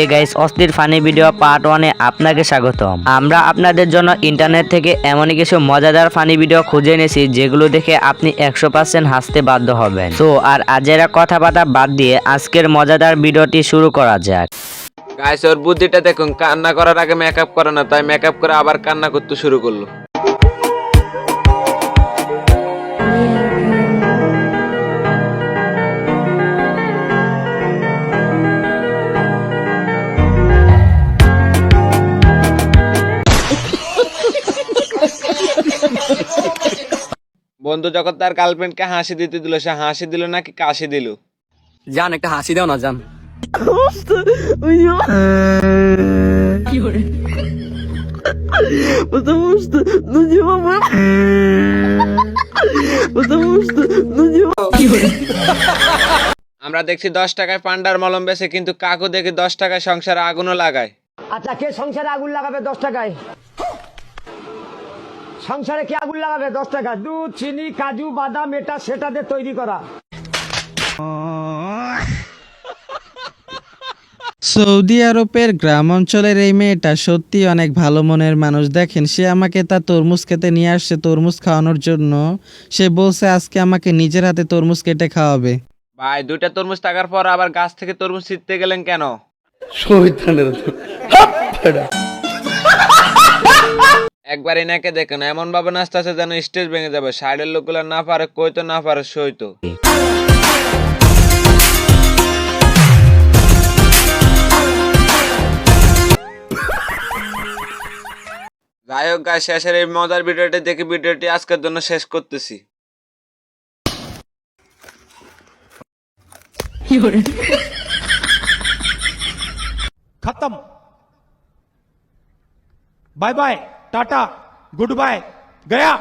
এ guys, অস্থির funny video part 1 এ আপনাকে স্বাগতম। আমরা আপনাদের জন্য ইন্টারনেট থেকে এমনই কিছু মজাদার ফানি ভিডিও খুঁজে এনেছি যেগুলো দেখে আপনি 100% হাসতে বাধ্য হবেন। তো আর আজেরা কথাবার্তা বাদ দিয়ে আজকের মজাদার ভিডিওটি শুরু করা যাক। গাইস, ওর বুদ্ধিটা দেখুন, কান্না করার আগে মেকআপ করে না, তাই মেকআপ করে আবার কান্না করতে শুরু করলো। বন্ধু যখন তার গার্লফ্রেন্ডকে হাসি দিতে দিল, সে হাসি দিল নাকি কাশি দিল? জান একটা হাসি দাও না জান। আমরা দেখছি 10 টাকায় পান্ডার মলম বেচে, কিন্তু কাকু দেখি 10 টাকায় সংসারে আগুনও লাগায়। আচ্ছা, কে সংসারে আগুন লাগাবে 10 টাকায়? সংসারে কে আগুন লাগাবে 10 টাকা? দুধ, চিনি, কাজু, বাদাম, এটা সেটা দিয়ে তৈরি করা। সৌদি আরবের গ্রাম অঞ্চলের এই মেয়েটা সত্যি অনেক ভালো মনের মানুষ। দেখেন, সে আমাকে তার তরমুজ খেতে নিয়ে আসছে তরমুজ খাওয়ানোর জন্য। সে বলছে আজকে আমাকে নিজের হাতে তরমুজ কেটে খাওয়াবে। ভাই, 2টা তরমুজ টাকার পর আবার গাছ থেকে তরমুজ ছিঁড়তে গেলেন কেন? একবার এনাকে দেখেন, এমন ভাবে নাচতেছে যেন স্টেজ ভেঙে যাবে। সাইডের লোকগুলো না পারে কইতো, না পারে সইতো। যাই হোক গাইস, শেষের এই মজার ভিডিওটি দেখে ভিডিওটি আজকের জন্য শেষ করতেছি। खत्म। Bye bye, tata, good bye, गया।